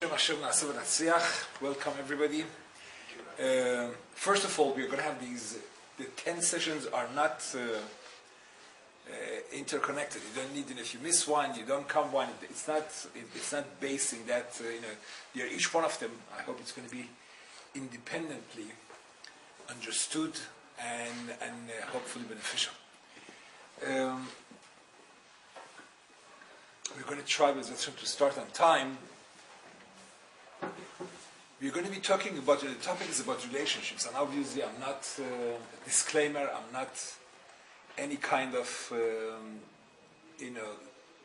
Welcome everybody. First of all, we're going to have the 10 sessions are not interconnected. You don't need, if you miss one, you don't come one. It's not based in that, each one of them, I hope it's going to be independently understood and hopefully beneficial. We're going to try to start on time. We're going to be talking about, the topic is about relationships, and obviously I'm not, disclaimer, I'm not any kind of,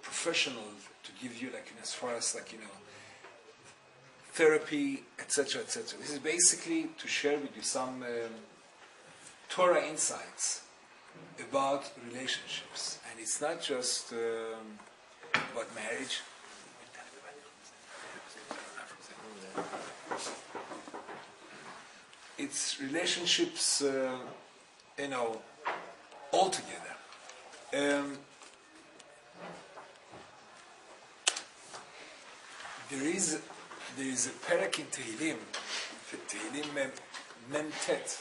professional to give you, as far as, therapy, etc., etc. This is basically to share with you some Torah insights about relationships. And it's not just about marriage. It's relationships, altogether. There is a parak in Tehillim Mem Tet.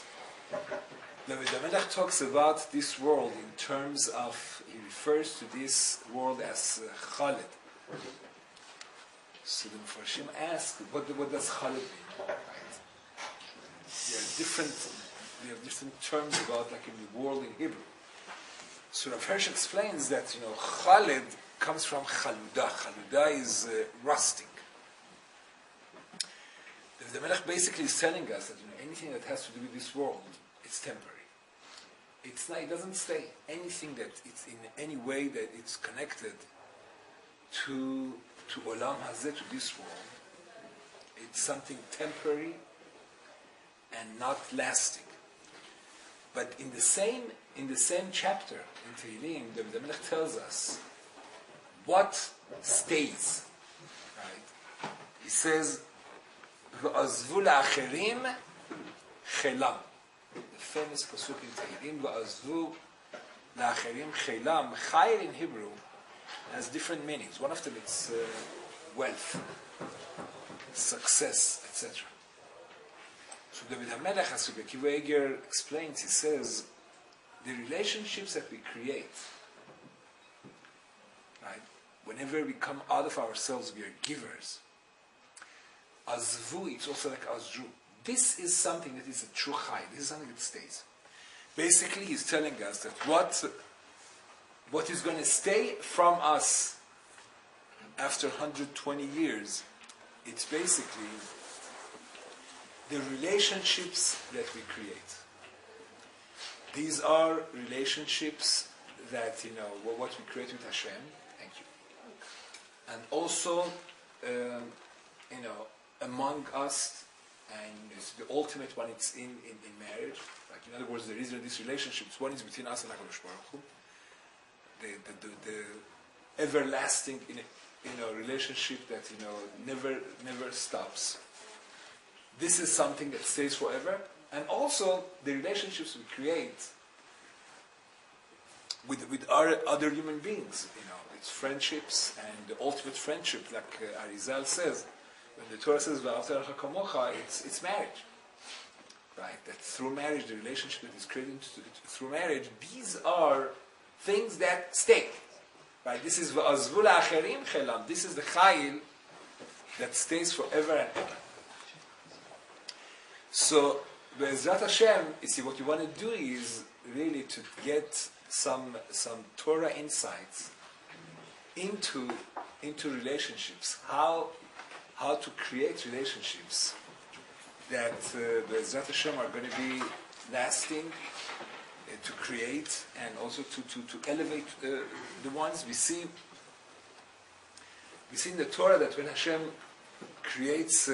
The Melech talks about this world in terms of, he refers to this world as Khaled. So the Mepharshim ask, what does Khaled mean? We have different terms about, in the world in Hebrew. So Rav Hirsch explains that, Khaled comes from Chaluda. Chaluda is rusting. The Melech basically is telling us that anything that has to do with this world, it's temporary. It doesn't stay. Anything that it's in any way that it's connected to Olam Hazeh, to this world, it's something temporary and not lasting. But in the same chapter in Tehillim, the Melech tells us what stays. Right? He says, "V'azvu la'acherim chelam." The famous pasuk in Tehillim, "V'azvu la'acherim chelam." Chayil in Hebrew has different meanings. One of them is wealth, success, etc. So David HaMelech, as Rabbi Akiva Eger explains, he says, the relationships that we create, right, whenever we come out of ourselves, we are givers. Azvu, it's also like Azru. This is something that is a true chai. This is something that stays. Basically, he's telling us that what is going to stay from us after 120 years, it's basically the relationships that we create. These are relationships that, what we create with Hashem. Thank you. And also, among us, and it's the ultimate one, it's in marriage. In other words, there is these relationships. One is between us and HaKadosh Baruch Hu. The everlasting, relationship that, never stops. This is something that stays forever. And also, the relationships we create with our other human beings. It's friendships, and the ultimate friendship, like Arizal says, when the Torah says, it's marriage. Right? That through marriage, the relationship that is created through marriage, these are things that stay. Right? This is v'azvu la'acherim chelam. This is the chayil that stays forever and ever. So, Be'ezrat Hashem, you see, what you want to do is really to get some Torah insights into relationships, how to create relationships that Be'ezrat Hashem are going to be lasting, to create, and also to elevate the ones we see. We see in the Torah that when Hashem creates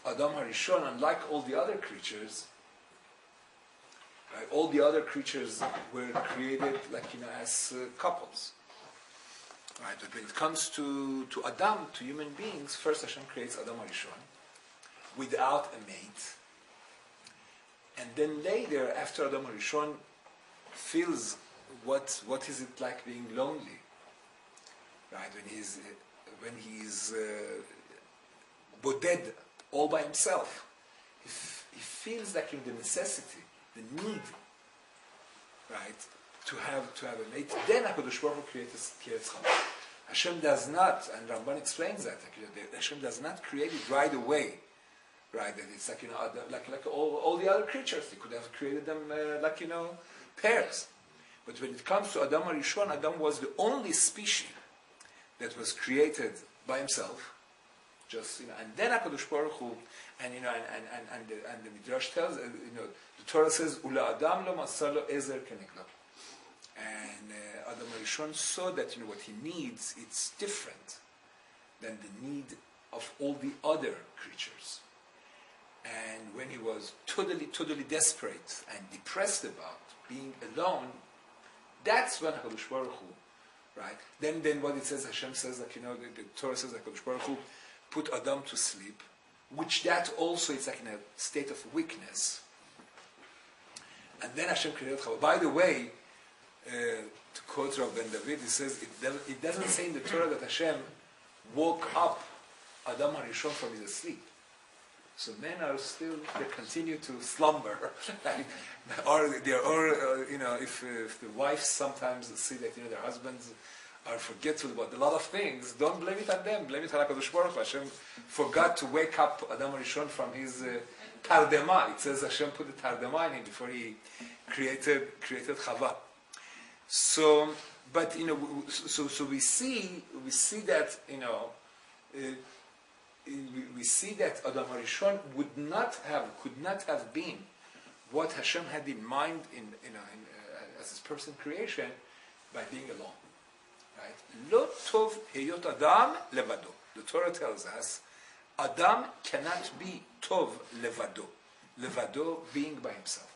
Adam Harishon, unlike all the other creatures, right, all the other creatures were created as couples. Right, but when it comes to Adam, to human beings, first Hashem creates Adam Harishon without a mate, and then later, after Adam Harishon feels what is it like being lonely, right? When he's boded, all by himself. He feels like the necessity, the need, right, to have a mate. Then HaKadosh Baruch Hu creates Chava. Hashem does not, and Ramban explains that, Hashem does not create it right away, right? That it's like like all the other creatures, he could have created them pairs. But when it comes to Adam HaRishon, Adam was the only species that was created by himself. Just and then HaKadosh Baruch Hu, and the Midrash tells, the Torah says, "Ula Adam lo masalo ezer kenegdo." And Adam HaRishon saw that what he needs, it's different than the need of all the other creatures. And when he was totally desperate and depressed about being alone, that's when HaKadosh Baruch Hu, right? Then what it says, Hashem says, the Torah says that HaKadosh Baruch Hu put Adam to sleep, which that also is like in a state of weakness. And then Hashem created Chava. By the way, to quote Rabbi Ben David, he says, it doesn't say in the Torah that Hashem woke up Adam HaRishon from his sleep. So men are still, they continue to slumber. If the wives sometimes see that their husbands are forgetful about a lot of things, don't blame it on them, blame it on HaKadosh Baruch Hu. Hashem forgot to wake up Adam HaRishon from his tardema. It says Hashem put the tardema in him before he created Chava. So, but so we see that we see that Adam HaRishon could not have been what Hashem had in mind as his purpose in creation by being alone. Right? Lo tov heyot Adam levado. The Torah tells us Adam cannot be tov levado. Levado being by himself.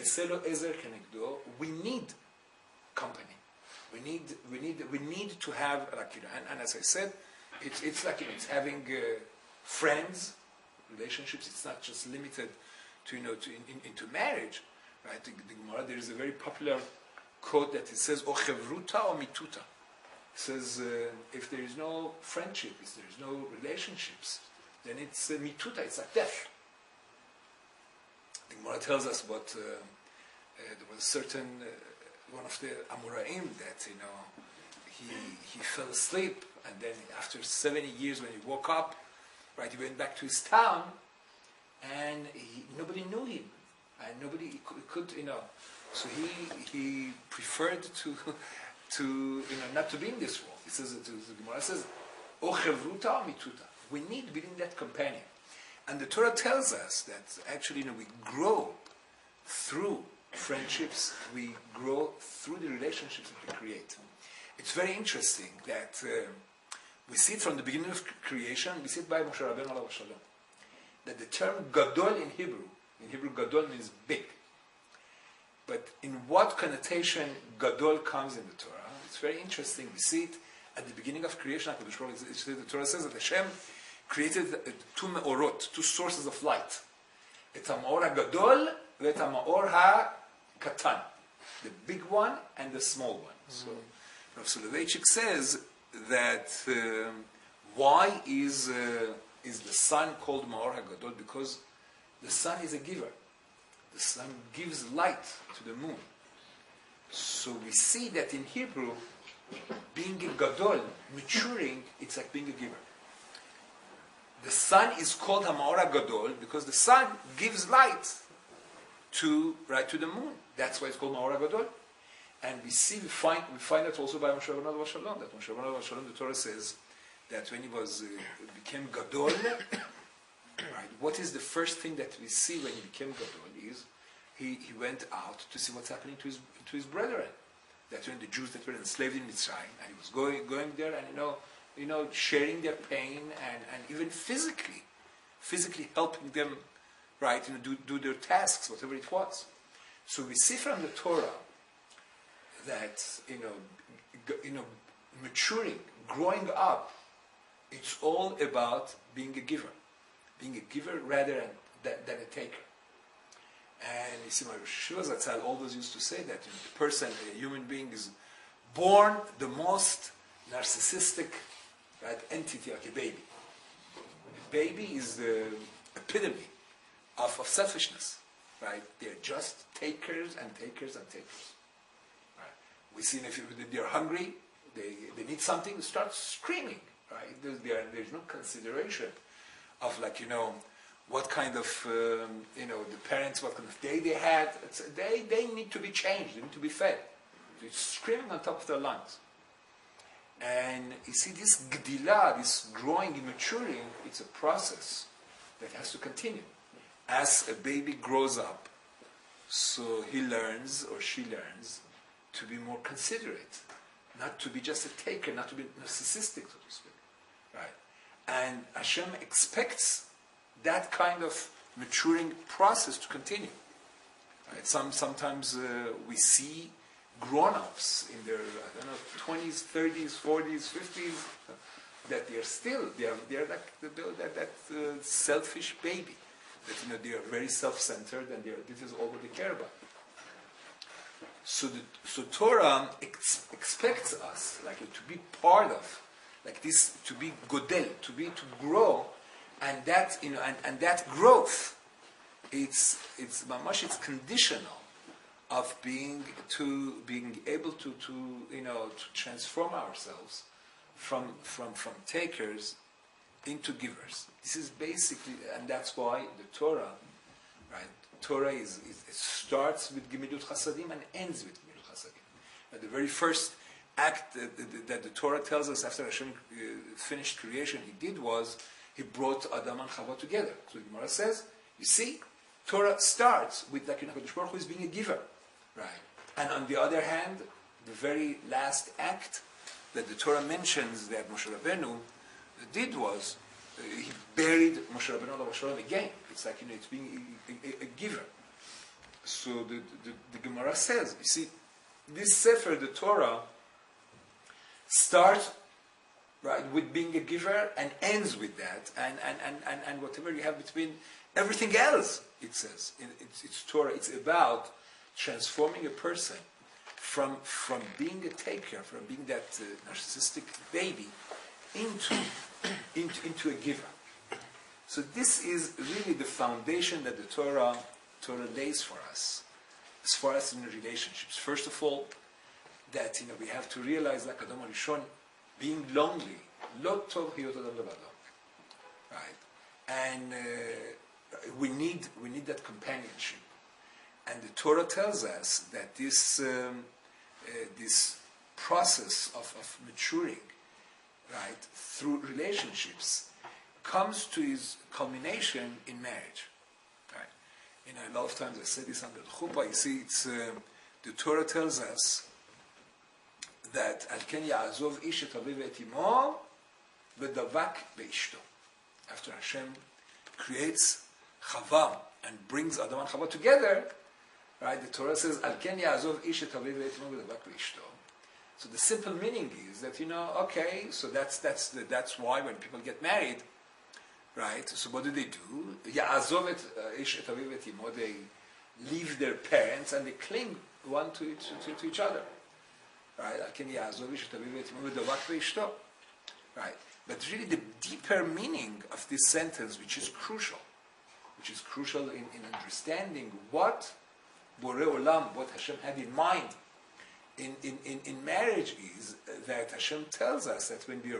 Selo ezer kenegdo. We need company. We need to have and as I said, it's like it's having friends, relationships. It's not just limited to into marriage, right? The Gemara, there is a very popular quote that it says "O chevruta o mituta." It says if there is no friendship, if there is no relationships, then it's mituta. It's like death. The Gemara tells us what there was a certain one of the Amoraim that he fell asleep, and then after 70 years when he woke up, right, he went back to his town, and nobody knew him, and nobody could so he preferred to not to be in this world. He says, the Gemara says, "O chevruta mituta." We need within that companion, and the Torah tells us that actually we grow through friendships, we grow through the relationships that we create. It's very interesting that we see it from the beginning of creation. We see it by Moshe Rabbeinu alav shalom. That the term gadol in Hebrew gadol means big. But in what connotation gadol comes in the Torah? It's very interesting. We see it at the beginning of creation. The Torah says that Hashem created two me'orot, two sources of light. Et ha'ma'or ha'gadol ve'et ha'ma'or ha'katan. The big one and the small one. So Rav Soloveitchik says that why is the sun called Ma'or HaGadol? Because the sun is a giver. The sun gives light to the moon. So we see that in Hebrew, being a Gadol, maturing, it's like being a giver. The sun is called Ma'or HaGadol because the sun gives light to the moon. That's why it's called Ma'or HaGadol. And we find that also by Moshe Rabbeinu alav shalom. That Moshe Rabbeinu alav shalom, the Torah says that when he became Gadol, right? What is the first thing that we see when he became Gadol is he went out to see what's happening to his brethren. That when the Jews that were enslaved in Mitzrayim, and he was going there and sharing their pain and even physically helping them, right? Do their tasks, whatever it was. So we see from the Torah that maturing, growing up, it's all about being a giver rather than a taker. And you see, my Rosh Yeshiva Zatzal always used to say that the person, a human being, is born the most narcissistic, right, entity, like a baby. baby is the epitome of selfishness, right? They're just takers and takers and takers. Right? We see if they're hungry, they need something, they start screaming, right? There's no consideration of what kind of, the parents, what kind of day they had. They need to be changed, they need to be fed. They're screaming on top of their lungs. And you see, this gdila, this growing and maturing, it's a process that has to continue. As a baby grows up, so he learns or she learns to be more considerate, not to be just a taker, not to be narcissistic, so to speak. Right? And Hashem expects that kind of maturing process to continue. Right? Sometimes we see grown-ups in their 20s, 30s, 40s, 50s that they're like that selfish baby, that they are very self-centered and this is all what they care about. So Torah expects us to be part of this, to be godel, to grow, and that and that growth, it's conditional of being able to transform ourselves from takers into givers. This is basically, and that's why the Torah, right? Torah it starts with Gemilut Chasadim and ends with Gemilut Chasadim. The very first act that the Torah tells us after Hashem finished creation, He did was He brought Adam and Chava together. So the Gemara says, you see, Torah starts with HaKadosh Baruch Hu is being a giver. Right. And on the other hand, the very last act that the Torah mentions that Moshe Rabbeinu did was he buried Moshe Rabbeinu again. It's it's being a giver. So the Gemara says, you see, this Sefer, the Torah, starts right with being a giver and ends with that, and whatever you have between everything else, it says it's Torah. It's about transforming a person from being a taker, from being that narcissistic baby, into a giver. So this is really the foundation that the Torah lays for us, as far as in relationships. First of all, that we have to realize, like Adam Rishon, being lonely, lo tov hiyot adam levado, right? And we need that companionship. And the Torah tells us that this process of maturing, right, through relationships, comes to its culmination in marriage. Right? A lot of times I say this under the chuppah. You see, it's the Torah tells us that Al ken ya'azov ish et aviv et imo v'davak be'ishto. After Hashem creates Chava and brings Adam and Chava together, right? The Torah says, "Al ken ya'azov ish et aviv et imo v'davak be'ishto." So the simple meaning is that okay, so that's why when people get married, right? So what do? Ya'azov et ish et aviv et imo. They leave their parents and they cling one to each other, right? Al ken ya'azov ish et aviv et imo v'davak be'ishto, right? But really, the deeper meaning of this sentence, which is crucial in understanding what Borei Olam, what Hashem had in mind in marriage, is that Hashem tells us that when we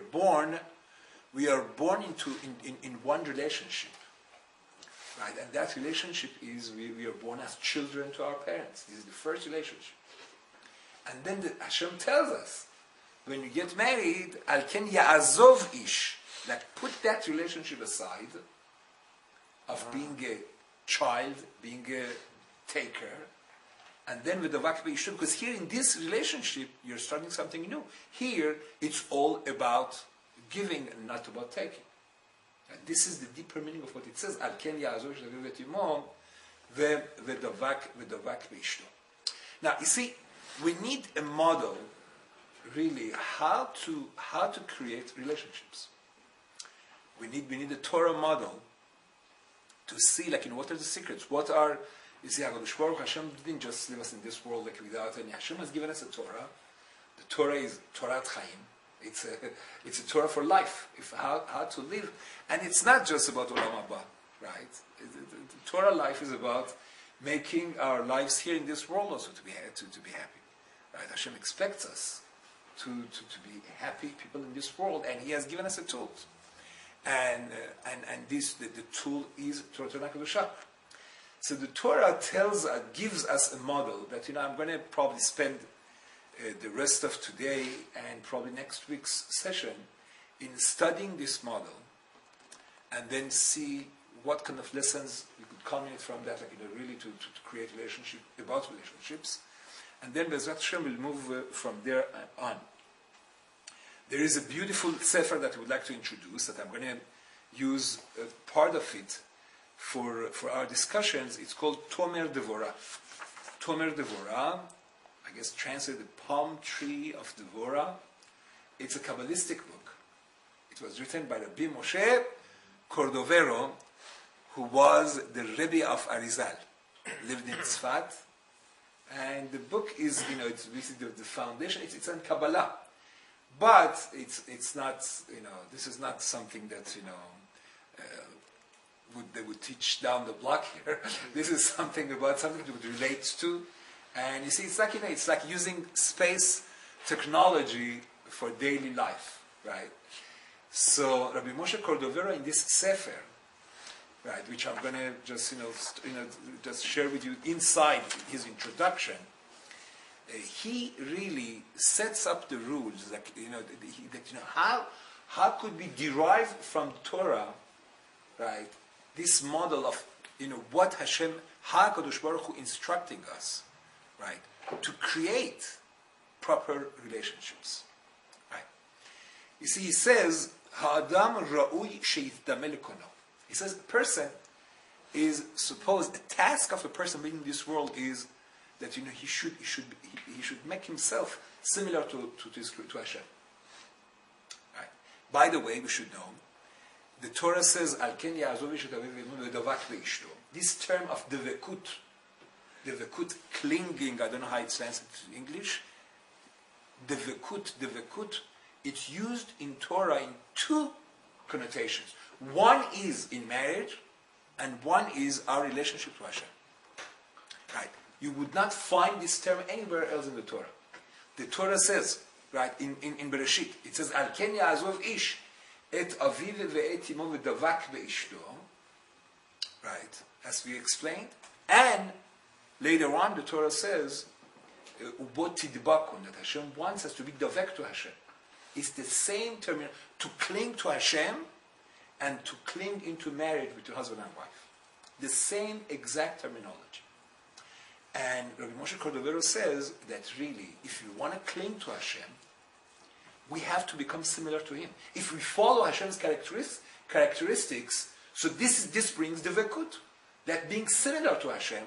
are born in one relationship, right? And that relationship is we are born as children to our parents. This is the first relationship. And then Hashem tells us, when you get married, Al ken ya'azov ish, like put that relationship aside of being a child, being a taker, and then with the vak be'ishto, because here in this relationship, you're starting something new. Here, it's all about giving and not about taking. And this is the deeper meaning of what it says, Al ken ya'azov ish l'aviv et imo v'davak be'ishto. Now, you see, we need a model, really, how to create relationships. We need a Torah model to see, what are the secrets? You see, HaKadosh Baruch Hu, Hashem didn't just leave us in this world without any. Hashem has given us a Torah. The Torah is Torat Chaim. It's a Torah for life, how to live. And it's not just about Olam Haba, right? The Torah life is about making our lives here in this world also to be happy. Right? Hashem expects us to be happy people in this world, and He has given us a tool. And the tool is Torah Kedusha. So the Torah gives us a model that, I'm going to probably spend the rest of today and probably next week's session in studying this model, and then see what kind of lessons we could culminate from that, really to create relationships. And then Bezrat Hashem will move from there on. There is a beautiful sefer that I would like to introduce, that I'm going to use part of it for our discussions. It's called Tomer Devorah. Tomer Devorah, I guess translated the palm tree of Devorah. It's a Kabbalistic book. It was written by Rabbi Moshe Cordovero, who was the Rabbi of Arizal, lived in Tzfat. And the book is, it's basically the foundation. It's on Kabbalah. But it's not, this is not something that, they would teach down the block here. This is something that would relate to. And you see, it's like using space technology for daily life, right? So Rabbi Moshe Cordovero in this sefer, right, which I'm going to just just share with you inside his introduction, he really sets up the rules that how could we derive from Torah, right, this model of what Hashem HaKadosh Baruch Hu instructing us, right, to create proper relationships, right? You see, he says Ha'adam ra'uy sheyizdameh lekono. He says a person is supposed, the task of a person being in this world is that he should make himself similar to Hashem. Right. By the way, we should know the Torah says Al ken ya'azov ish et aviv v'imo v'davak be'ishto. This term of devekut, clinging, I don't know how it's translated in English. Devekut, it's used in Torah in two connotations. One is in marriage, and one is our relationship to Hashem. Right? You would not find this term anywhere else in the Torah. The Torah says, right, in Bereshit, it says, Al ken ya'azov ish et aviv ve'et imo v'davak be'ishto. Right? As we explained. And later on, the Torah says, ubot tidbakun, that Hashem wants us to be davek to Hashem. It's the same term, to cling to Hashem and to cling into marriage between husband and wife. The same exact terminology. And Rabbi Moshe Cordovero says that really, if you want to cling to Hashem, we have to become similar to Him. If we follow Hashem's characteristics, so this brings the devekut. That being similar to Hashem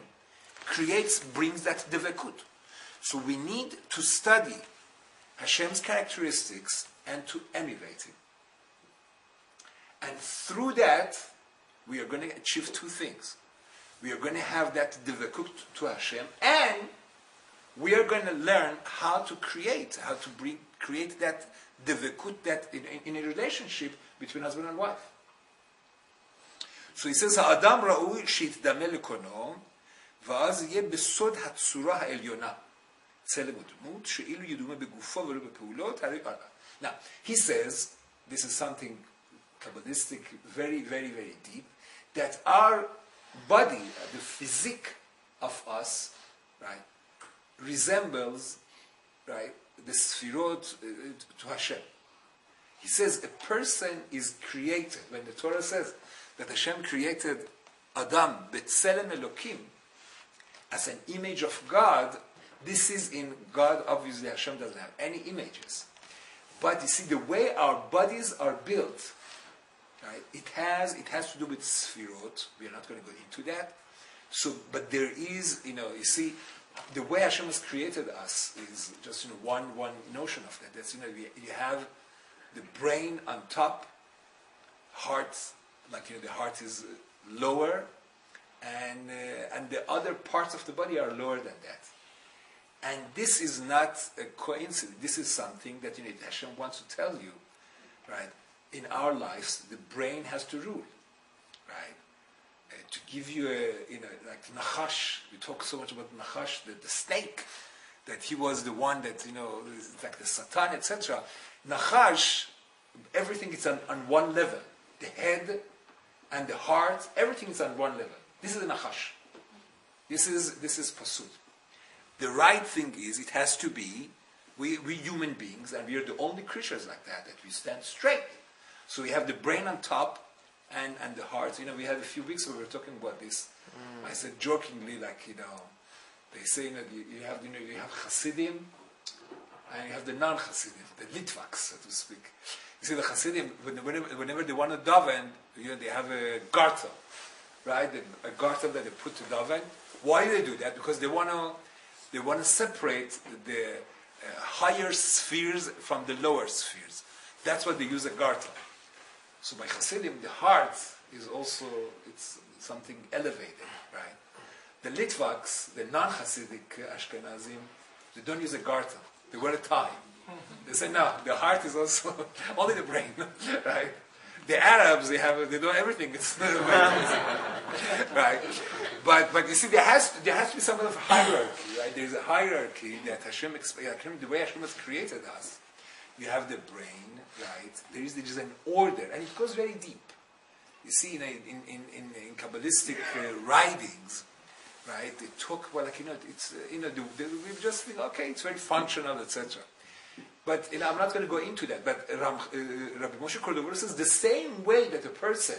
brings that devekut. So we need to study Hashem's characteristics and to emulate Him. And through that, we are going to achieve two things. We are going to have that devekut to Hashem, and we are going to learn how to create that devekut that in a relationship between husband and wife. So he says, "Ha'adam ra'ui sheyizdameh lekono, va'az yeh besod hatzura ha'elyona, tzelem u'dmut, she'ilu yidumeh begufo v'lo bepa'ulot." Now, he says, this is something Kabbalistic, very, very, very deep, that our body, the physique of us, right, resembles, right, the sfirot to Hashem. He says a person is created, when the Torah says that Hashem created Adam b'tselem Elokim, as an image of God, this is in God. Obviously Hashem doesn't have any images. But you see, the way our bodies are built, right, it has to do with sfirot. We are not going to go into that. So, but there is, you see, the way Hashem has created us is just one notion of that. That's you have the brain on top, heart, like the heart is lower, and the other parts of the body are lower than that. And this is not a coincidence. This is something that Hashem wants to tell you, right? In our lives, the brain has to rule, right? To give you like Nachash. We talk so much about Nachash, the snake, that he was the one that like the Satan, etc. Nachash, everything is on one level. The head and the heart, everything is on one level. This is the Nachash. This is Pasud. The right thing is, it has to be, we human beings, and we are the only creatures like that we stand straight. So we have the brain on top, and the heart. We had a few weeks ago, we were talking about this. I said jokingly, like, they say that you have Hasidim, and you have the non-Hasidim, the Litvaks, so to speak. You see, the Hasidim, whenever they want to daven, they have a garter, right? A garter that they put to daven. Why do they do that? Because they want to separate the higher spheres from the lower spheres. That's what they use a garter. So by Hasidim, the heart is also, it's something elevated, right? The Litvaks, the non-Hasidic Ashkenazim, they don't use a garter. They wear a tie. They say, no, the heart is also only the brain, right? The Arabs, they do everything. It's right? But you see, there has to be some kind of hierarchy, right? There's a hierarchy that Hashem, the way Hashem has created us. You have the brain, right? There is an order, and it goes very deep. You see, in Kabbalistic writings, right? They talk about, like, it's we just think, okay, it's very functional, etc. But I'm not going to go into that. But Rabbi Moshe Cordovero says the same way that a person,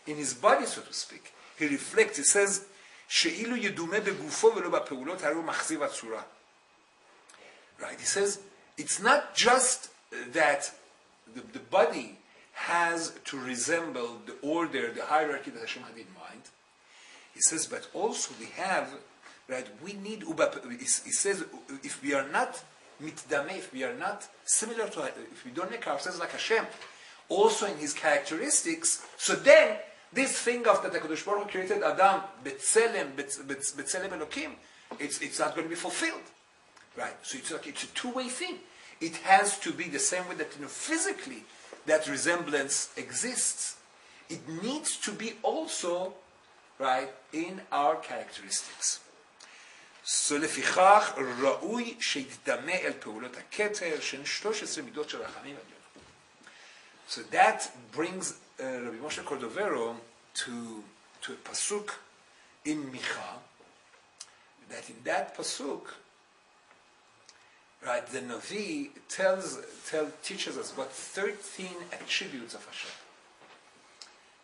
in his body, so to speak, he reflects. He says, "She'ilu yedume begufo velo ba'peulot haru machziv atzura." Right? He says it's not just that the body has to resemble the order, the hierarchy that Hashem had in mind. He says, but also we have, right? We need He says, if we are not mitdame, if we are not similar to, if we don't make ourselves like Hashem, also in His characteristics, so then this thing of that HaKadosh Baruch Hu created Adam betzelem Elokim, it's not going to be fulfilled, right? So it's a two-way thing. It has to be the same way that physically that resemblance exists. It needs to be also, right, in our characteristics. So לפיכך ראוי שיתדמה אל פעולות הכתר שהן 13 מידות של רחמים עליון. So that brings Rabbi Moshe Cordovero to a pasuk in Micha, that in that pasuk, right, the Navi teaches us about 13 attributes of Hashem.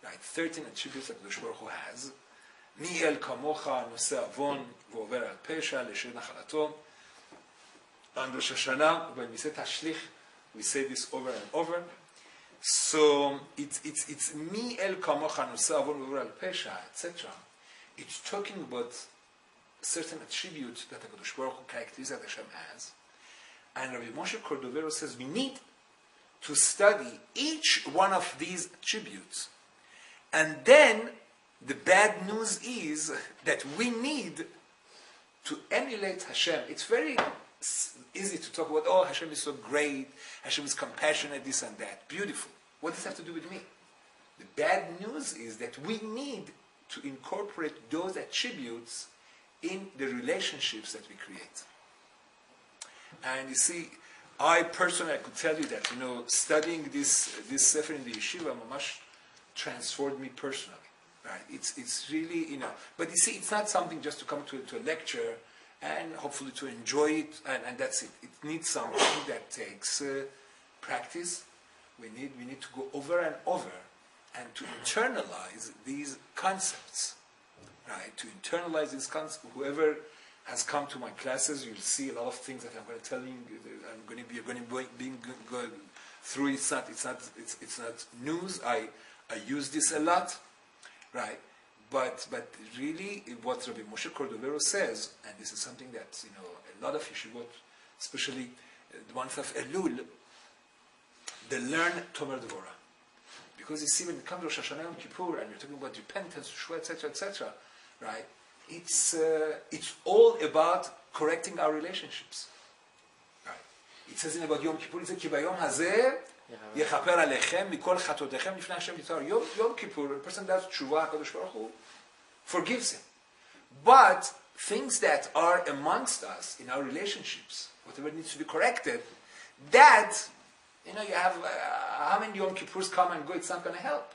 Right, 13 attributes that Kadosh Baruch Hu has. מי אל כמוך נושא עוון ועובר על פשע לשיר נחלתו. On Rosh Hashanah, when we say Tashlich, we say this over and over. So it's מי אל כמוך נושא עוון ועובר על פשע, etc. It's talking about certain attributes that the Kadosh Baruch Hu characteristics that Hashem has. And Rabbi Moshe Cordovero says we need to study each one of these attributes. And then the bad news is that we need to emulate Hashem. It's very easy to talk about, oh, Hashem is so great, Hashem is compassionate, this and that. Beautiful. What does that have to do with me? The bad news is that we need to incorporate those attributes in the relationships that we create. And you see, I personally, I could tell you that, studying this Sefer in the yeshiva, mamash transformed me personally. Right? It's really, but you see, it's not something just to come to a lecture and hopefully to enjoy it, and that's it. It needs something that takes practice. We need to go over and over and to internalize these concepts. Right? To internalize these concepts. Whoever has come to my classes, you'll see a lot of things that I'm going to tell you. You're going to be going through. It's not news. I use this a lot. Right, but really, what Rabbi Moshe Cordovero says, and this is something that a lot of yeshivot, especially the ones of Elul, they learn Tomer Dvorah, because you see, when it comes to Rosh Hashanah and Kippur, and you're talking about repentance, Shua, etc., etc., right? It's all about correcting our relationships. Right? It says in about Yom Kippur, it says, "Ki bayom hazeh yechaper alechem mikol chatotechem lifnei Hashem yitar." Yom Kippur, a person does tshuva, HaKadosh Baruch Hu forgives him. But things that are amongst us in our relationships, whatever needs to be corrected, that, you have how many Yom Kippurs come and go, it's not going to help.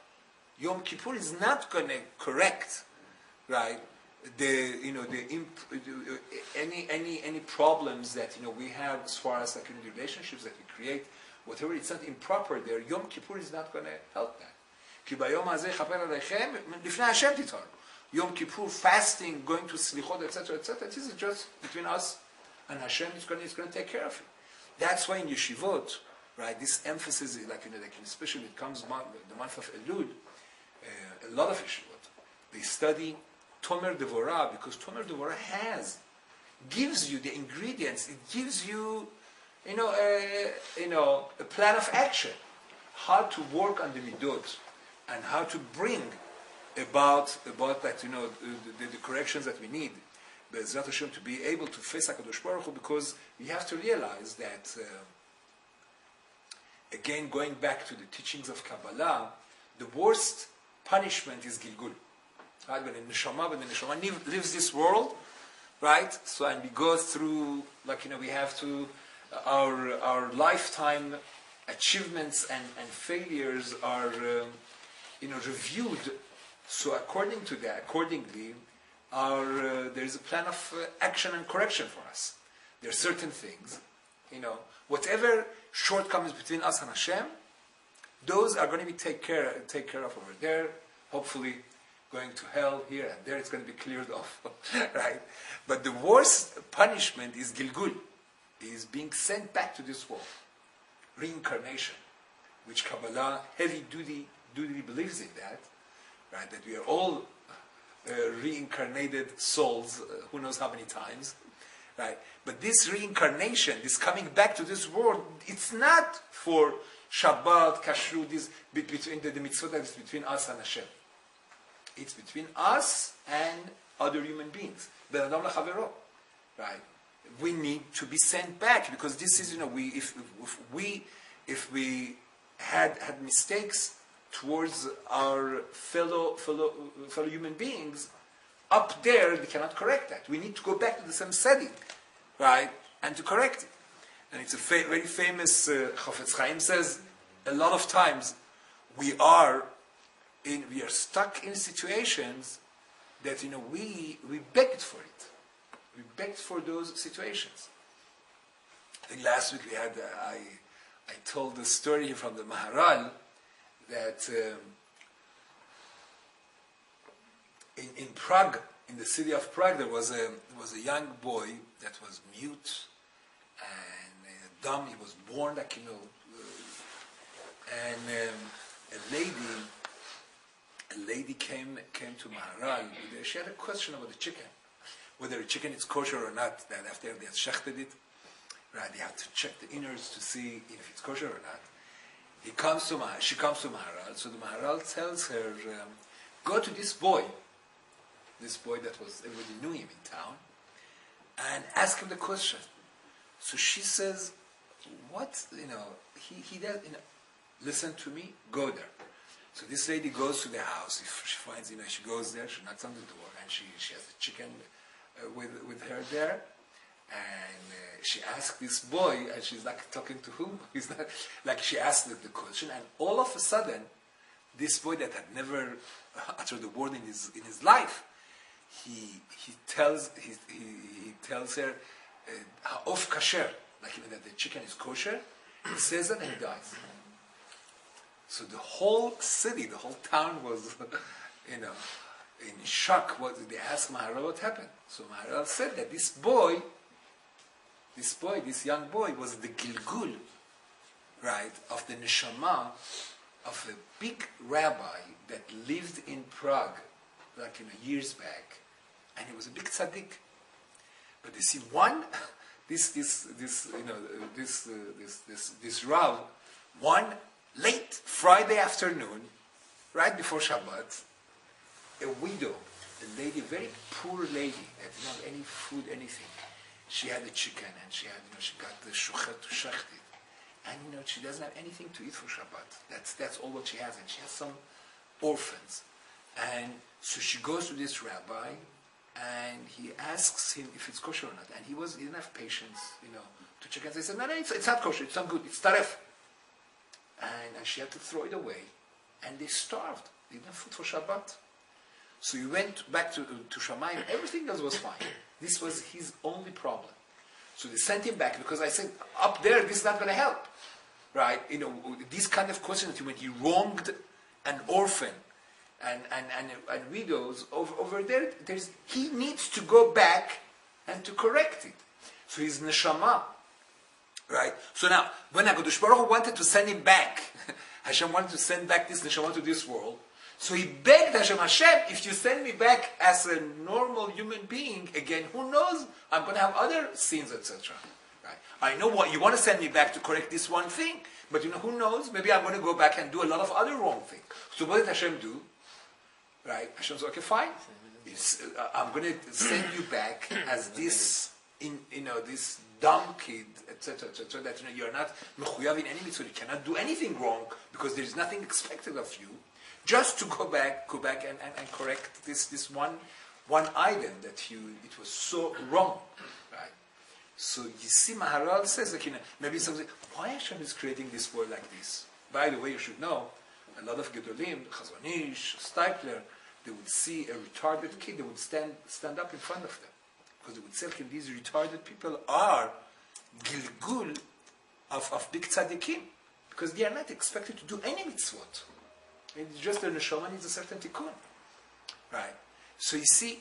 Yom Kippur is not going to correct, right, any problems that, we have as far as like in the relationships that we create, whatever it's not improper there, Yom Kippur is not going to help that. Ki bayom hazeh chaper alechem lifnei Hashem titar. Yom Kippur, fasting, going to slichot, etc., etc. This is just between us and Hashem. Is going to take care of it. That's why in yeshivot, right, this emphasis, especially when it comes the month of Elul, a lot of yeshivot, they study Tomer Devorah, because Tomer Devorah gives you the ingredients. It gives you, a plan of action, how to work on the midot, and how to bring about that, the corrections that we need, Be'ezrat Hashem, to be able to face HaKadosh Baruch Hu, because we have to realize that, again, going back to the teachings of Kabbalah, the worst punishment is Gilgul. Right? When the neshama lives this world, right? So, and we go through, we have to, our lifetime achievements and failures are, reviewed. So accordingly, there is a plan of action and correction for us. There are certain things, whatever shortcomings between us and Hashem, those are going to be take care of over there. Hopefully, going to hell here and there, it's going to be cleared off, right? But the worst punishment is Gilgul, is being sent back to this world, reincarnation, which Kabbalah heavy duty believes in that. Right, that we are all reincarnated souls, who knows how many times, right? But this reincarnation, this coming back to this world, it's not for Shabbat, Kashrut, this between the mitzvot that is between us and Hashem. It's between us and other human beings. Ben Adam L'Chavero, right? We need to be sent back, because this is, if we had mistakes towards our fellow human beings, up there we cannot correct that. We need to go back to the same setting, right, and to correct it. And it's a very famous, Chafetz Chaim says, a lot of times we are stuck in situations that we begged for it. We begged for those situations. I think last week we had I told the story from the Maharal, that in Prague, in the city of Prague, there was a young boy that was mute and dumb. He was born and a lady came to Maharal. She had a question about the chicken, whether the chicken is kosher or not. That after they had shechted it, right, they had to check the innards to see if it's kosher or not. She comes to Maharal, so the Maharal tells her, go to this boy that everybody knew him in town, and ask him the question. So she says, what, he does, listen to me, go there. So this lady goes to the house. If she finds, she goes there, she knocks on the door, and she has a chicken with her there. And she asked this boy, and she's talking to whom? He's not, she asked the question, and all of a sudden, this boy that had never uttered a word in his life, he tells her, "Of kasher," that the chicken is kosher. He says that, and he dies. So the whole city, the whole town was, in shock. They asked Maharal what happened. So Maharal said that this young boy, was the Gilgul, right, of the neshama of a big rabbi that lived in Prague, years back, and he was a big tzaddik. But you see, this Rav, one late Friday afternoon, right before Shabbat, a widow, a lady, very poor lady, that did not have any food, anything. she had a chicken, and she got the shuchet to shecht it. And she doesn't have anything to eat for Shabbat. That's all what she has. And she has some orphans. And so she goes to this rabbi, and he asks him if it's kosher or not. And he didn't have patience, to check. And they said, no, it's not kosher, it's not good, it's taref. And she had to throw it away. And they starved. They didn't have food for Shabbat. So he went back to Shamayim. Everything else was fine. This was his only problem. So they sent him back because I said, up there, this is not going to help. Right? These kind of questions, when he wronged an orphan and widows, over there, he needs to go back and to correct it. So he's neshama. Right? So now, when HaKadosh Baruch Hu wanted to send him back, Hashem wanted to send back this neshama to this world, so he begged Hashem, if you send me back as a normal human being, again, who knows, I'm going to have other sins, etc. Right? I know what you want to send me back to correct this one thing, but who knows, maybe I'm going to go back and do a lot of other wrong things. So what did Hashem do? Right? Hashem said, okay, fine. I'm going to send you back as this, this dumb kid, etc., that you're not mechuyav in any mitzvah, you cannot do anything wrong because there is nothing expected of you. Just to go back and correct this one item that it was so wrong, right? So you see, Maharal says, maybe something. Why Hashem is creating this world like this? By the way, you should know, a lot of Gedolim, Chazon Ish, Steipler, they would see a retarded kid, they would stand up in front of them, because they would say, these retarded people are Gilgul of big tzaddikim, because they are not expected to do any mitzvot. It's just the neshama needs a certain tikkun, right? So you see,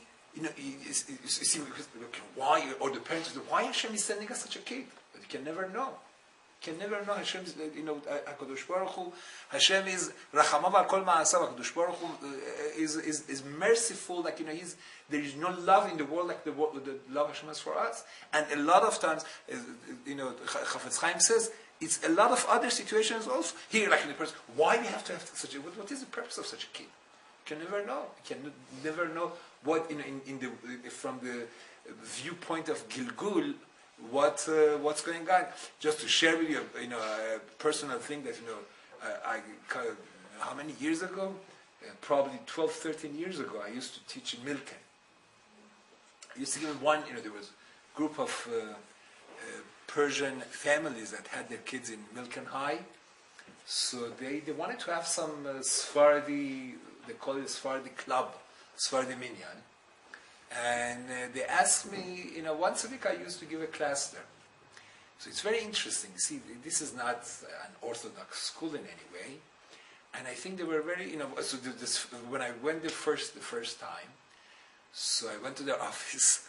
why, or the parents, why Hashem is sending us such a kid? But you can never know. You can never know. Hashem is, HaKadosh Baruch Hu, Hashem is rachamav al kol ma'asav. HaKadosh Baruch Hu is merciful. There is no love in the world like the love Hashem has for us. And a lot of times, Chafetz Chaim says, it's a lot of other situations also. Here, like in the person, why we have to have such a, what is the purpose of such a kid? You can never know. You can never know what, from the viewpoint of Gilgul, what's going on. Just to share with you, a personal thing that, how many years ago? Probably 12, 13 years ago, I used to teach in Milken. I used to give one, there was a group of Persian families that had their kids in Milken High. So they wanted to have some Sephardi, they call it Sephardi club, Sephardi minyan. And they asked me, once a week I used to give a class there. So it's very interesting. See, this is not an Orthodox school in any way. And I think they were very, so when I went there the first time, so I went to their office,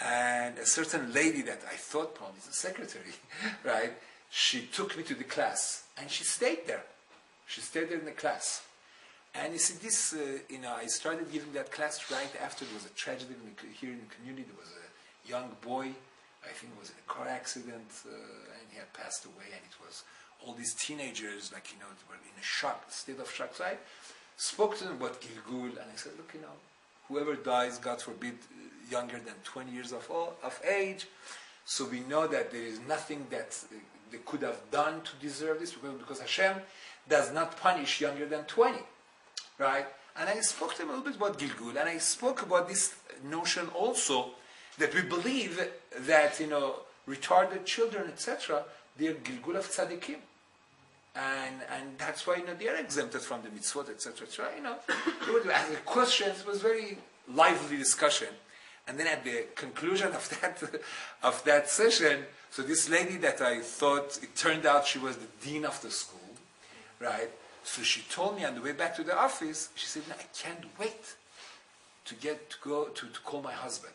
and a certain lady that I thought probably is the secretary, right? She took me to the class, and she stayed there. She stayed there in the class. And you see, this, I started giving that class right after there was a tragedy here in the community. There was a young boy, I think it was in a car accident, and he had passed away, and it was all these teenagers, they were in a state of shock. So I spoke to them about Gilgul, and I said, look, whoever dies, God forbid, younger than 20 years of age, so we know that there is nothing that they could have done to deserve this, because Hashem does not punish younger than 20, right? And I spoke to them a little bit about Gilgul, and I spoke about this notion also that we believe that, retarded children, etc., they are Gilgul of tzaddikim. And that's why, they are exempted from the mitzvot, etc., etc., They would ask questions. It was very lively discussion. And then at the conclusion of that session, so this lady that I thought, it turned out she was the dean of the school, right? So she told me on the way back to the office, she said, I can't wait to go to call my husband.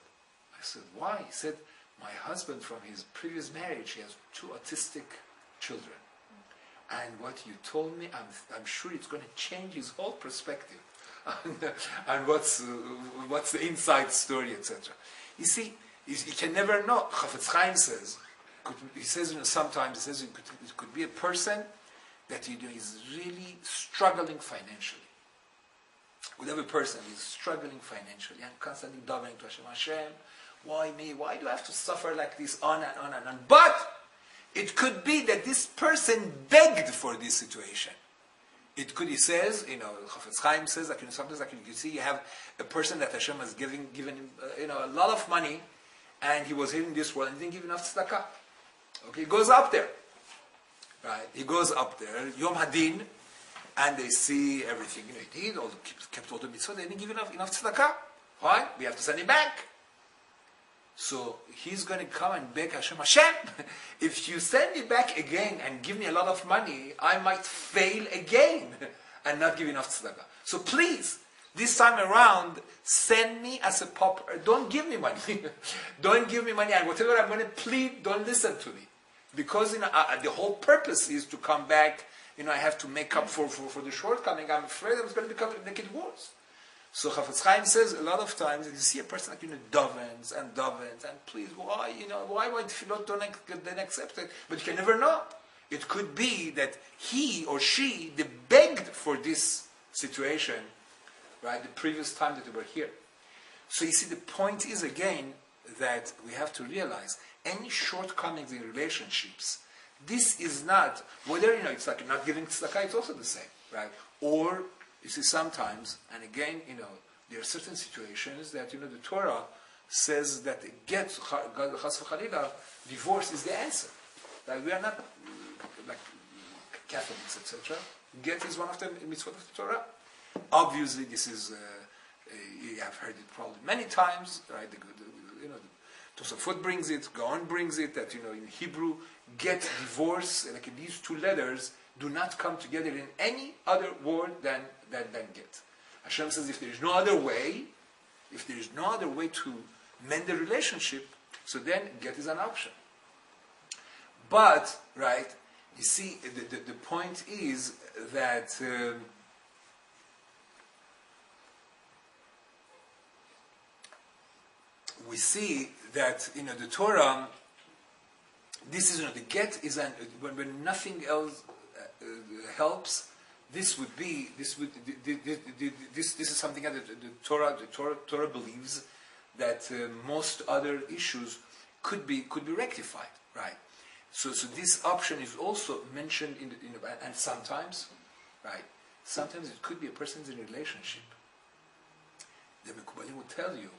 I said, why? He said, my husband from his previous marriage, he has 2 autistic children. And what you told me, I'm sure it's going to change his whole perspective and what's the inside story, etc. You see, you can never know. Chafetz Chaim says, sometimes it could be a person that is really struggling financially. Whatever person is struggling financially and constantly davening to Hashem, Why me? Why do I have to suffer like this on and on and on? But it could be that this person begged for this situation. It could, he says, Chafetz Chaim says, like, sometimes like you see, you have a person that Hashem has given him, a lot of money, and he was here in this world and he didn't give enough tzedakah. Okay, he goes up there. Right? He goes up there, Yom Hadin, and they see everything. He did, kept all the mitzvot, they didn't give enough tzedakah. Why? We have to send him back. So he's going to come and beg Hashem, if you send me back again and give me a lot of money, I might fail again and not give enough tzedakah. So please, this time around, send me as a pauper. Don't give me money. Don't give me money. And whatever I'm going to plead, don't listen to me. Because the whole purpose is to come back. I have to make up for the shortcoming. I'm afraid I'm going to make it worse. So Chafetz Chaim says a lot of times, you see a person like, davens, and please, why tefillot don't accept it? But you can never know. It could be that he or she, they begged for this situation, right, the previous time that they were here. So you see, the point is again, that we have to realize, any shortcomings in relationships, this is not, whether, it's like not giving tzedakah, it's also the same, right? Or, you see, sometimes, and again, there are certain situations that, the Torah says that chas v'chalila, divorce is the answer. Like, we are not like Catholics, etc. Get is one of the mitzvot of the Torah. Obviously, this is, you have heard it probably many times, right? Tosafot brings it, Gaon brings it, that, in Hebrew, get, divorce, like these two letters, do not come together in any other word than get. Hashem says if there is no other way to mend the relationship, so then get is an option. But, right, you see, the point is that we see that, the Torah, this is, the get is when nothing else helps. This is something that the Torah believes that most other issues could be rectified, right? So this option is also mentioned and sometimes, right? Sometimes it could be a person's in a relationship. The Mekubalim will tell you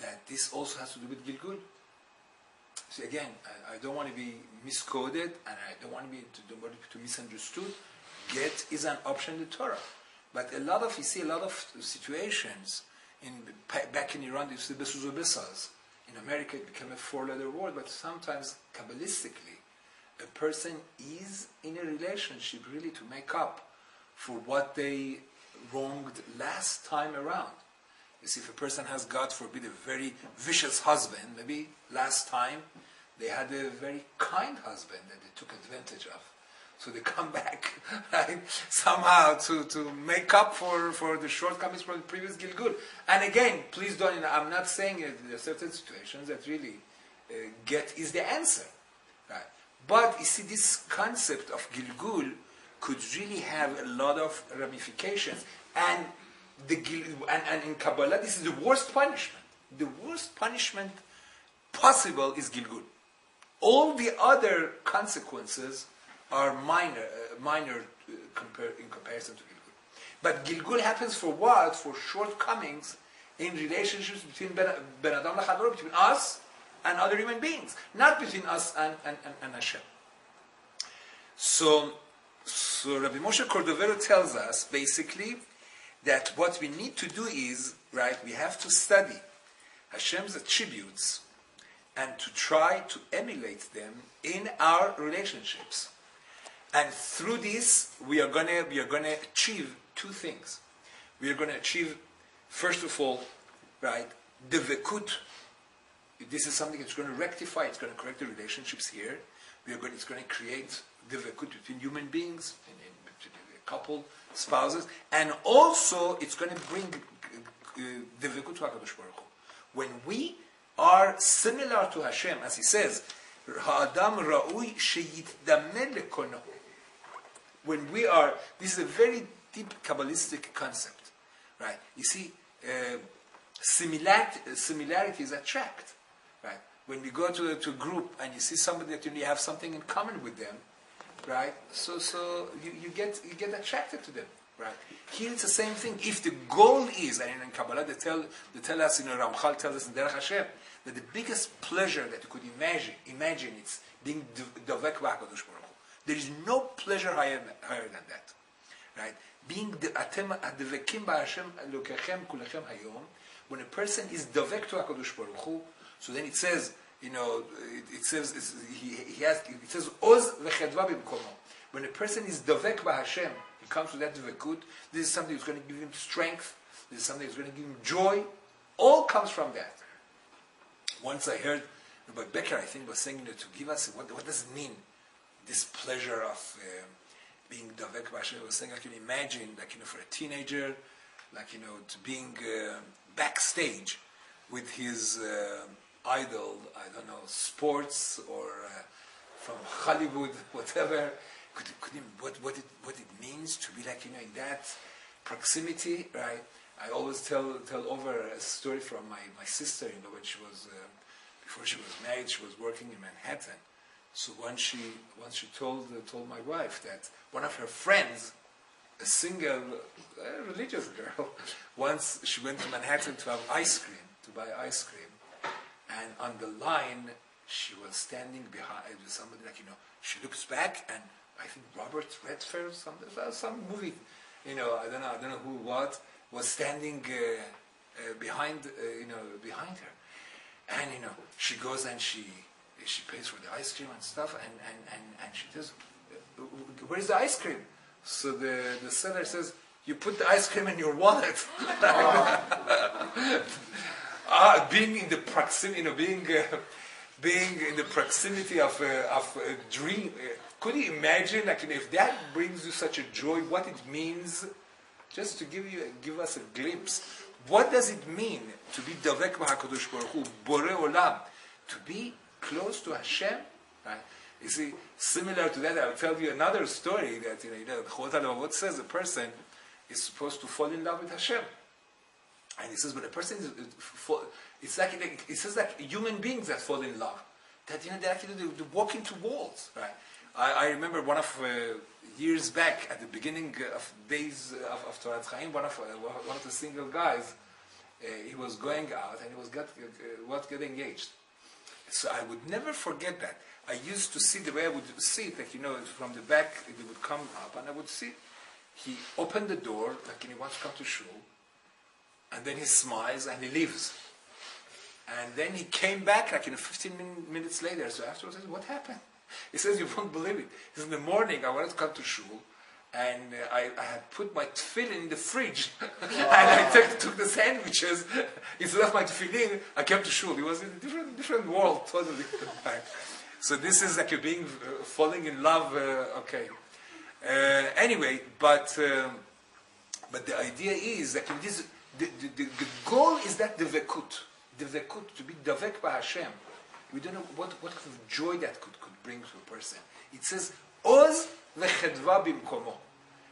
that this also has to do with Gilgul. See, again, I don't want to be miscoded, and I don't want to be misunderstood. Get is an option in the Torah, but you see a lot of situations back in Iran. You see besuzobesas. In America, it became a four-letter word, but sometimes kabbalistically, a person is in a relationship really to make up for what they wronged last time around. You see, if a person has, God forbid, a very vicious husband, maybe last time they had a very kind husband that they took advantage of. So they come back, right, somehow to make up for the shortcomings from the previous Gilgul. And again, please don't, I'm not saying there are certain situations that really get is the answer. Right? But you see, this concept of Gilgul could really have a lot of ramifications. And in Kabbalah, this is the worst punishment. The worst punishment possible is Gilgul. All the other consequences are minor in comparison to Gilgul. But Gilgul happens for what? For shortcomings in relationships between Ben Adam L'Chador, between us and other human beings, not between us and Hashem. So Rabbi Moshe Cordovero tells us basically that what we need to do is, right, we have to study Hashem's attributes and to try to emulate them in our relationships. And through this, we are gonna achieve two things. We are going to achieve, first of all, right, the vekut. This is something that's going to rectify, it's going to correct the relationships here. It's going to create the vekut between human beings, between a couple, spouses, and also it's going to bring the vekut to HaKadosh Baruch Hu. When we are similar to Hashem, as he says, Ha'adam ra'ui sheyitdameh lekono. When we are, this is a very deep Kabbalistic concept, right? You see, similarities attract, right? When we go to a group and you see somebody that you have something in common with them, right? So you get attracted to them, right? Here it's the same thing. If the goal is, and in Kabbalah they tell us, Ramchal tells us in Derech Hashem, that the biggest pleasure that you could imagine it's being Dovek B'Hakadosh Baruch Hu. There is no pleasure higher than that, right? Being Atem Advekim B'Hashem Elokechem Kulechem Hayom. When a person is Dovek to Hakadosh Baruch Hu, so then it says, it says Oz v'chedva b'mkomo. When a person is Dovek B'Hashem, he comes to that Dvekut. This is something that's going to give him strength. This is something that's going to give him joy. All comes from that. Once I heard Rabbi Becker, I think, was saying to give us what does it mean, this pleasure of being Dovek B'Hashem. He was saying, I can imagine, for a teenager, to being backstage with his idol, I don't know, sports or from Hollywood, whatever. What it means to be in that proximity, right? I always tell over a story from my sister, when she was before she was married, she was working in Manhattan. So once she told my wife that one of her friends, a single religious girl, once she went to Manhattan to have to buy ice cream, and on the line she was standing behind somebody she looks back and I think Robert Redford, some movie, I don't know who was standing behind her, and she goes and she pays for the ice cream and stuff, and she says, "Where's the ice cream?" So the seller says, "You put the ice cream in your wallet." Being in the proximity, being in the proximity of a dream. Could you imagine, if that brings you such a joy, what it means? Just to give us a glimpse. What does it mean to be Dovek B'Hakadosh Baruch Hu, Borei Olam, to be close to Hashem? Right? You see, similar to that, I'll tell you another story that the Chovat HaLevavot says a person is supposed to fall in love with Hashem, and he says when a person it says that human beings that fall in love, that they walk into walls, right? I remember one of years back at the beginning of days of Torah Chaim, one of the single guys, he was going out and he was getting engaged. So I would never forget that. I used to see the way I would see it, from the back it would come up, and I would see he opened the door he wants to come to shul, and then he smiles and he leaves. And then he came back 15 minutes later. So afterwards, I said, "What happened?" He says, "You won't believe it." He says, "In the morning, I wanted to come to shul, and I had put my tefillin in the fridge, and I took the sandwiches instead of my tefillin. I came to shul." He was in a different world, totally. So this is being falling in love. Okay. Anyway, but the idea is that the goal is that the vekut, to be davek b'Hashem. We don't know what kind of joy that could bring to a person. It says, Oz v'chedva b'mkomo.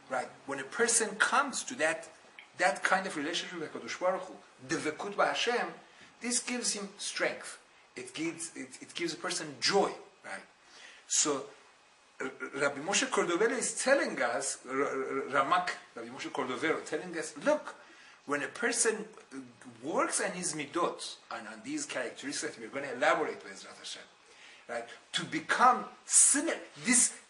Right? When a person comes to that kind of relationship with HaKadosh Baruch Hu, the vekut b'Hashem, this gives him strength. It gives a person joy. Right? So, Rabbi Moshe Cordovero is telling us, Ramak, Rabbi Moshe Cordovero, telling us, look, when a person works on his midot, and on these characteristics we're going to elaborate with Ezrat Hashem, right? To become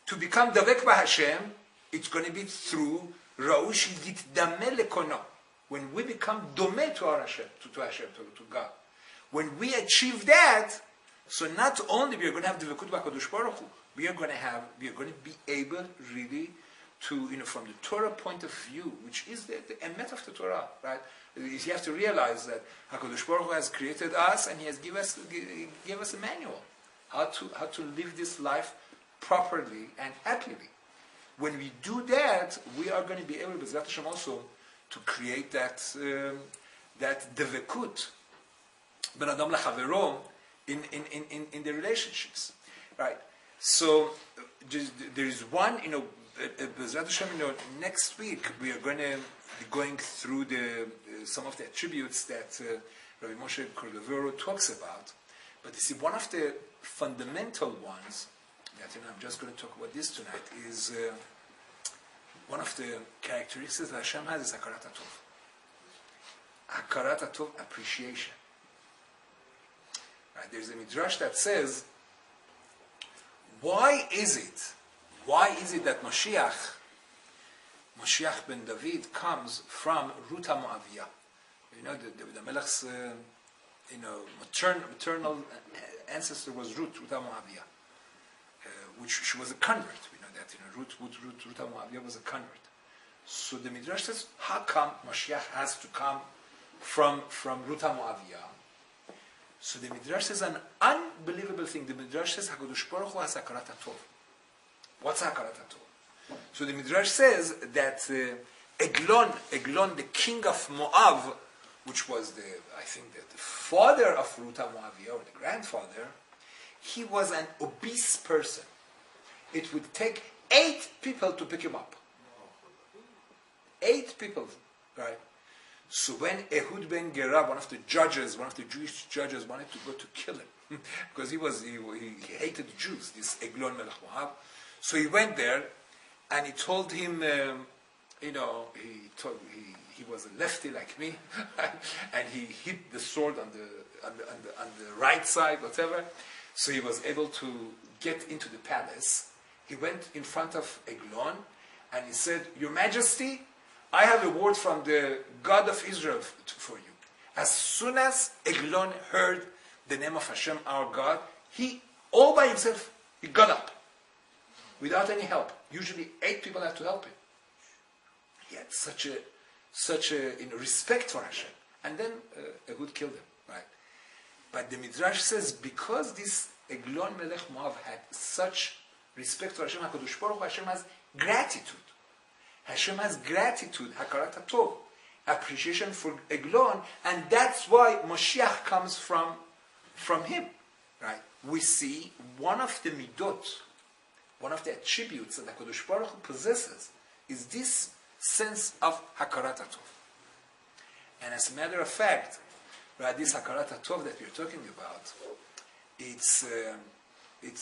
Davek B'Hashem, it's going to be through Ra'ush Yitdameh Lekono. When we become Domeh to our Hashem, to Hashem, to God. When we achieve that, so not only we are going to have Davekut B'Hakadosh Baruch Hu, we are going to be able really to, from the Torah point of view, which is the emet of the Torah, right? You have to realize that HaKadosh Baruch Hu has created us, and He has give us a manual how to live this life properly and happily. When we do that, we are going to be able, B'ezrat Hashem, also to create that devekut, ben adam lechavero, in the relationships, right? So there is one, B'ezrat Hashem, next week we are going to be going through some of the attributes that Rabbi Moshe Cordovero talks about. But you see, one of the fundamental ones that I'm just going to talk about this tonight is one of the characteristics that Hashem has is hakarat hatov. Hakarat hatov, appreciation. Right? There's a midrash that says, why is it that Mashiach ben David comes from Ruth HaMoaviyah? You know, the Melech's maternal ancestor was Ruth HaMoaviyah, which she was a convert. We know that, Ruth HaMoaviyah was a convert. So the Midrash says, how come Mashiach has to come from Ruth HaMoaviyah? So the Midrash says an unbelievable thing. The Midrash says, HaKadosh Baruch Hu has hakarat hatov. What's hakarat hatov? So the Midrash says that Eglon, the king of Moab, which was the father of Ruth HaMoaviyah, or the grandfather, he was an obese person. It would take 8 people to pick him up. 8 people, right? So when Ehud ben Gera, one of the Jewish judges, wanted to go to kill him, because he hated Jews, this Eglon Melech Moab, so he went there, and he told him, he was a lefty like me, and he hit the sword on the right side, whatever. So he was able to get into the palace. He went in front of Eglon, and he said, "Your Majesty, I have a word from the God of Israel for you." As soon as Eglon heard the name of Hashem, our God, he, all by himself, he got up, without any help. Usually 8 people have to help him. He had such a respect for Hashem. And then Ehud killed him, right? But the Midrash says, because this Eglon Melech Moab had such respect for Hashem, HaKadosh Baruch Hu, Hashem has gratitude. Hashem has gratitude, hakarat hatov, appreciation for Eglon, and that's why Mashiach comes from him, right? We see one of the midot, one of the attributes that HaKadosh Baruch Hu possesses is this sense of hakarat hatov. And as a matter of fact, right, this hakarat hatov that we're talking about, it's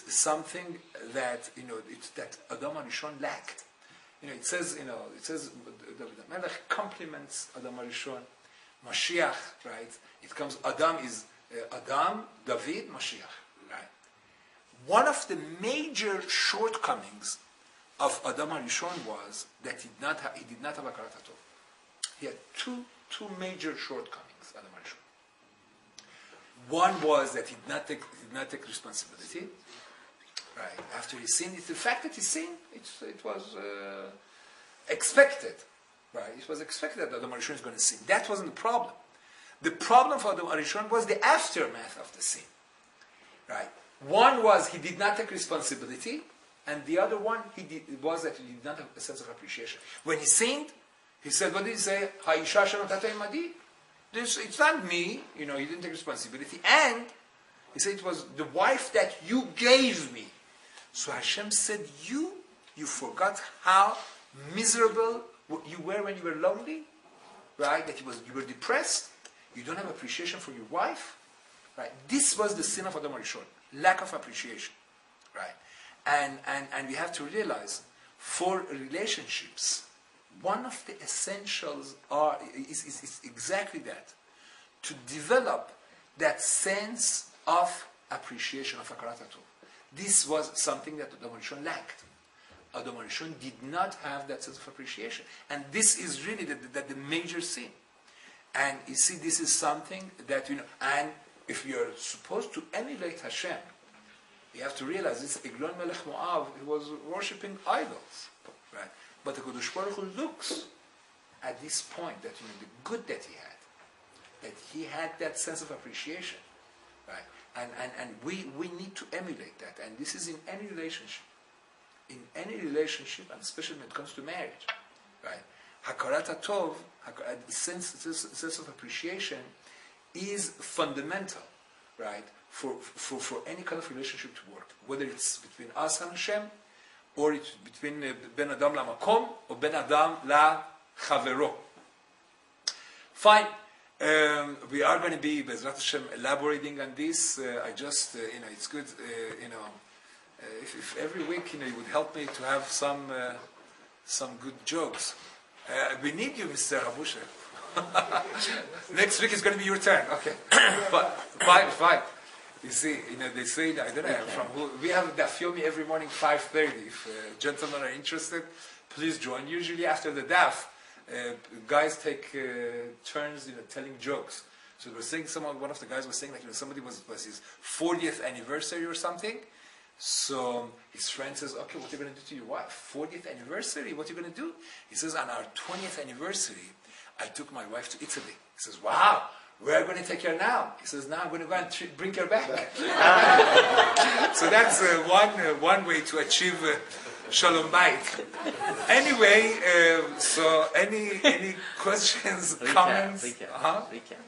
something that that Adam HaRishon lacked. It says David HaMelech compliments Adam HaRishon, Mashiach, right? It comes, Adam is Adam, David, Mashiach, right? One of the major shortcomings of Adam HaRishon was that he did not have hakarat hatov. He had two major shortcomings, Adam HaRishon. One was that he did not take responsibility. Right. After he sinned, the fact that he sinned, it was expected. Right. It was expected that Adam HaRishon is going to sin. That wasn't the problem. The problem for Adam HaRishon was the aftermath of the sin. Right. One was he did not take responsibility, and the other one was that he did not have a sense of appreciation. When he sinned, he said, what did he say? Ha'isha shenotata imadi. It's not me. He didn't take responsibility. And he said, it was the wife that you gave me. So Hashem said, you forgot how miserable you were when you were lonely, right? That you were depressed. You don't have appreciation for your wife, right? This was the sin of Adam HaRishon, lack of appreciation, right? And we have to realize, for relationships, one of the essentials is exactly that, to develop that sense of appreciation of hakarat hatov. This was something that Adam HaRishon lacked. Adam HaRishon did not have that sense of appreciation. And this is really the major sin. And you see, this is something that, and if you're supposed to emulate Hashem, you have to realize this Eglon Melech Moab, he was worshipping idols, right? But the HaKadosh Baruch Hu looks at this point that, the good that he had that sense of appreciation, right? And we need to emulate that. And this is in any relationship. In any relationship, and especially when it comes to marriage, right? Hakarat hatov, the sense of appreciation, is fundamental, right? For any kind of relationship to work. Whether it's between us and Hashem, or it's between Ben Adam la Makom, or Ben Adam la Chavero. Fine. We we are going to be, Bezrat Hashem, elaborating on this. I just, it's good, if every week, you would help me to have some good jokes. We need you, Mr. Habusha. Next week is going to be your turn. Okay. But, fine. You see, they say, I don't know, from who, we have daf every morning, 5:30. If gentlemen are interested, please join. Usually after the daf, guys take turns, telling jokes. So they were saying, one of the guys was saying, somebody was his 40th anniversary or something. So his friend says, okay, what are you going to do to your wife? 40th anniversary, what are you going to do? He says, on our 20th anniversary, I took my wife to Italy. He says, wow, where are you going to take her now? He says, now I'm going to go and bring her back. So that's one way to achieve Shalom Bayit. Anyway, so any questions, comments? Recap.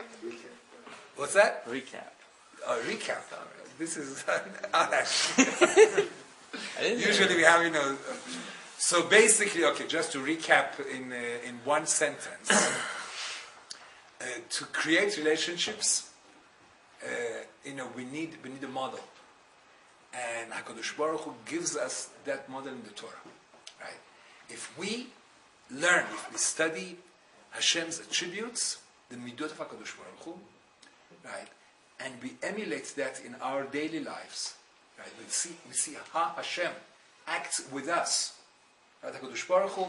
What's that? Recap. Oh, recap. This is usually we have, So basically, okay, just to recap in one sentence, to create relationships, we need a model, and Hakadosh Baruch Hu gives us that model in the Torah, right? If we learn, if we study Hashem's attributes, the midot of Hakadosh Baruch Hu, right, and we emulate that in our daily lives, right? We see how Hashem acts with us. Right? HaKadosh Baruch Hu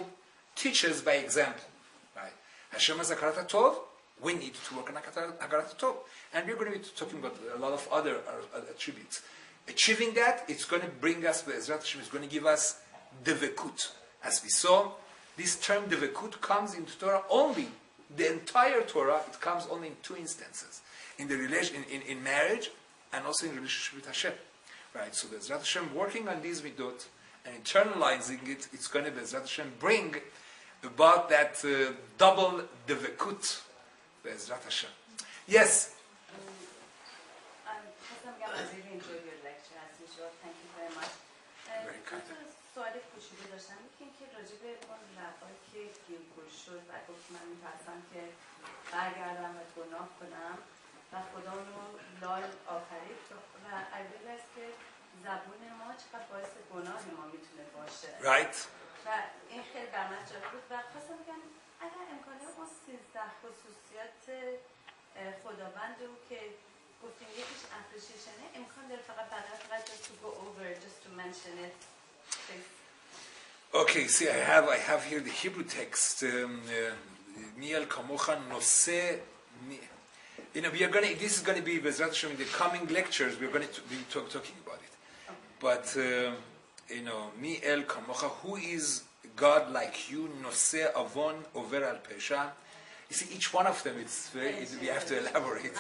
teaches by example. Right? Hashem has Hakarat Tov. We need to work on Hakarat Tov. And we're going to be talking about a lot of other attributes. Achieving that, it's going to bring us, Be'ezrat Hashem is going to give us devekut. As we saw, this term devekut comes into Torah only, the entire Torah, it comes only in two instances. In the relation, in marriage, and also in relationship with Hashem. Right? So Be'ezrat Hashem working on these midot, and internalizing it, it's going to be Be'ezrat Hashem bring about that double devekut, Be'ezrat Hashem. Yes? I really enjoyed your lecture as usual. Thank you very much. Very kind. سوال کوچولو داشتم که راجع به اون ربایی که گیرگور شد و گفت من می‌ترسم که برگردم و گناه کنم و خدا رو لال آفرید و I realized که زبون ما چقدر باعث گناه ما میتونه باشه. Right. و این خیلی بر من جالب بود و خواستم بگم اگر امکانه اون 13 خصوصیات خداوند رو که گفتیم یکیش اپریشیشنه امکان داره فقط just to go over, just to mention it. Okay, see, I have here the Hebrew text. Miel kamocha nose. This is going to be Be'ezrat Hashem in the coming lectures. We're going to be talking about it. But Miel kamocha, who is God like you? Nose avon over al pesha. You see, each one of them, we have to elaborate.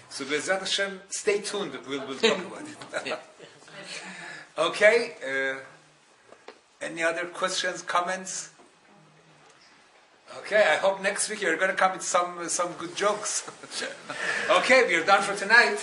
So Be'ezrat Hashem, stay tuned. We'll talk about it. Okay. Any other questions, comments? Okay, I hope next week you're going to come with some good jokes. Okay, we are done for tonight.